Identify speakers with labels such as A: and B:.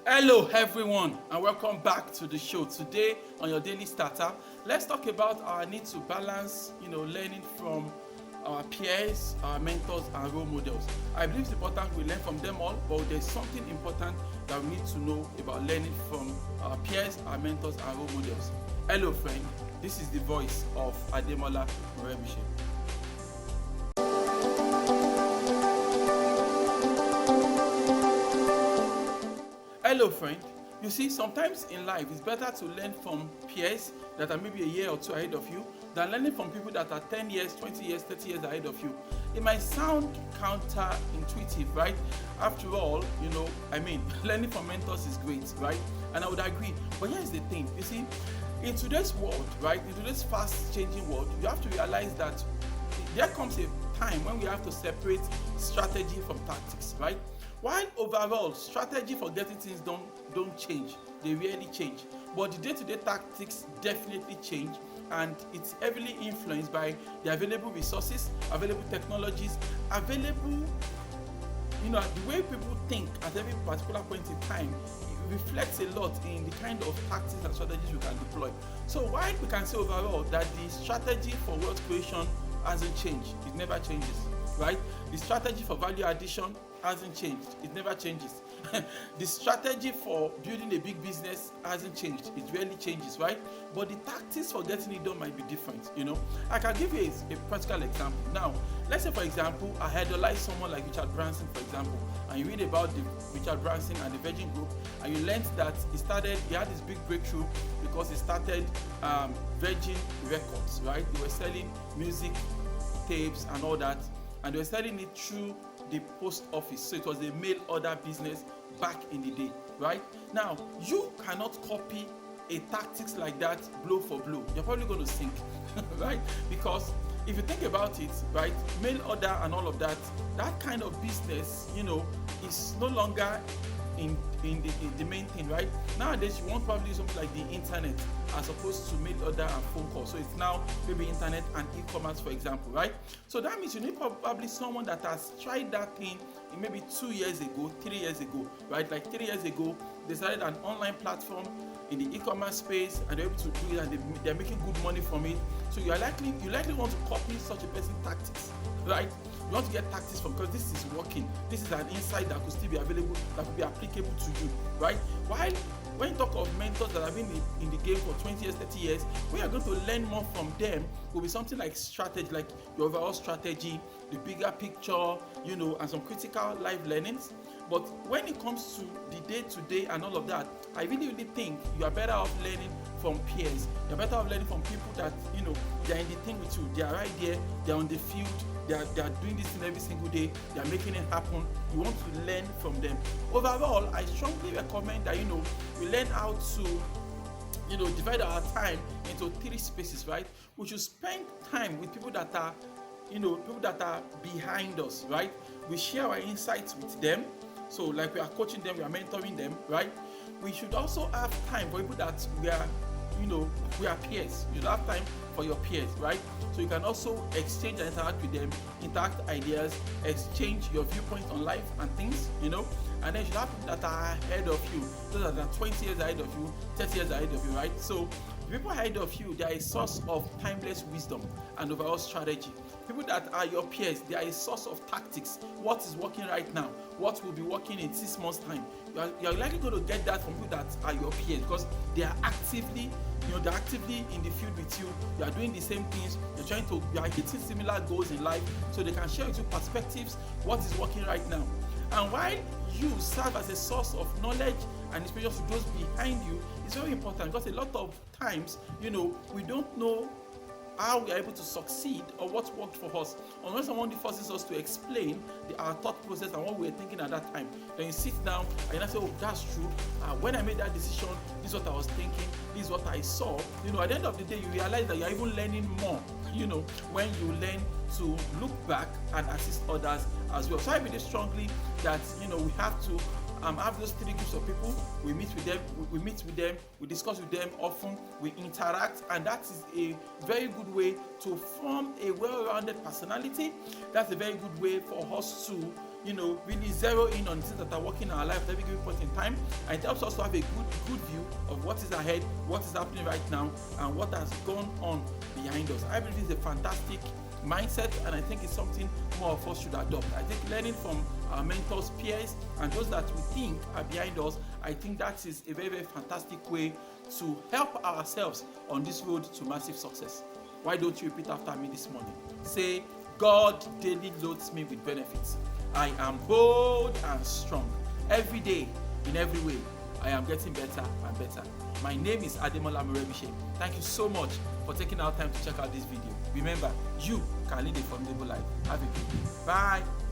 A: Hello, everyone, and welcome back to the show. Today, on your daily starter, let's talk about our need to balance, learning from our peers, our mentors, and role models. I believe it's important we learn from them all, but there's something important that we need to know about learning from our peers, our mentors, and role models. Hello, friend. This is the voice of Ademola Morebise. Hello, friend. You see, sometimes in life it's better to learn from peers that are maybe a year or two ahead of you than learning from people that are 10 years, 20 years, 30 years ahead of you. It might sound counterintuitive, right? After all, learning from mentors is great, right? And I would agree. But here's the thing, you see, in today's world, right, in today's fast changing world, you have to realize that there comes a time when we have to separate strategy from tactics, right? While overall strategy for getting things done don't change, they really change. But the day-to-day tactics definitely change, and it's heavily influenced by the available resources, available technologies, available, the way people think at every particular point in time. It reflects a lot in the kind of tactics and strategies we can deploy. So while we can say overall that the strategy for wealth creation hasn't changed, it never changes, right? The strategy for value addition hasn't changed, it never changes. The strategy for building a big business hasn't changed, it rarely changes, right? But the tactics for getting it done might be different. I can give you a practical example. Now, let's say for example, I idolize someone like Richard Branson, for example, and you read about the Richard Branson and the Virgin Group, and you learned that he had this big breakthrough because he started Virgin Records, right? They were selling music tapes and all that, and they were selling it through the post office. So it was a mail order business back in the day, right? Now, you cannot copy a tactics like that blow for blow. You're probably going to sink, right? Because if you think about it, right, mail order and all of that, that kind of business, is no longer in the main thing, right? Nowadays you want probably something like the internet as opposed to mail order and phone call. So it's now maybe internet and e-commerce, for example, right? So that means you need probably someone that has tried that thing in maybe 2 years ago, 3 years ago, right? Like 3 years ago, they started an online platform in the e-commerce space, and they're able to do it, and they're making good money from it. So you likely want to copy such a person's tactics, right? You want to get tactics from, because this is working. This is an insight that could still be available, that could be applicable to you, right? While when you talk of mentors that have been in the game for 20 years, 30 years, we are going to learn more from them will be something like strategy, like your overall strategy, the bigger picture, and some critical life learnings. But when it comes to the day-to-day and all of that, I really think you are better off learning from peers. You're better off learning from people that, they're in the thing with you. They are right there, they're on the field, they are doing this thing every single day, they are making it happen. You want to learn from them. Overall, I strongly recommend that, we learn how to divide our time into 3 spaces, right? We should spend time with people that are behind us, right? We share our insights with them. So like we are coaching them, we are mentoring them, right? We should also have time for people that we are peers. You should have time for your peers, right? So you can also exchange and interact with them, interact ideas, exchange your viewpoint on life and things, and then you should have people that are ahead of you, those that are 20 years ahead of you, 30 years ahead of you, right? So the people ahead of you, they are a source of timeless wisdom and overall strategy. People that are your peers, they are a source of tactics. What is working right now? What will be working in 6 months' time? You're likely going to get that from people that are your peers, because they are actively in the field with you. You are doing the same things. You are hitting similar goals in life, so they can share with you perspectives, what is working right now. And while you serve as a source of knowledge and inspiration to those behind you, it's very important, because a lot of times, we don't know how we are able to succeed or what worked for us unless someone forces us to explain our thought process and what we were thinking at that time. Then you sit down and you say, oh, that's true, when I made that decision, this is what I was thinking, this is what I saw. At the end of the day, you realize that you're even learning more, when you learn to look back and assist others as well. So I believe strongly that we have to have those 3 groups of people. We meet with them, we discuss with them often, we interact, and that is a very good way to form a well-rounded personality. That's a very good way for us to really zero in on things that are working in our life at every given point in time, and it helps us to have a good view of what is ahead, what is happening right now, and what has gone on behind us. I believe it's a fantastic mindset, and I think it's something more of us should adopt. I think learning from our mentors, peers, and those that we think are behind us, I think that is a very, very fantastic way to help ourselves on this road to massive success. Why don't you repeat after me this morning? Say, God daily loads me with benefits. I am bold and strong. Every day, in every way, I am getting better and better. My name is Ademola Morebise. Thank you so much for taking our time to check out this video. Remember, you can lead a formidable life. Have a good day. Bye.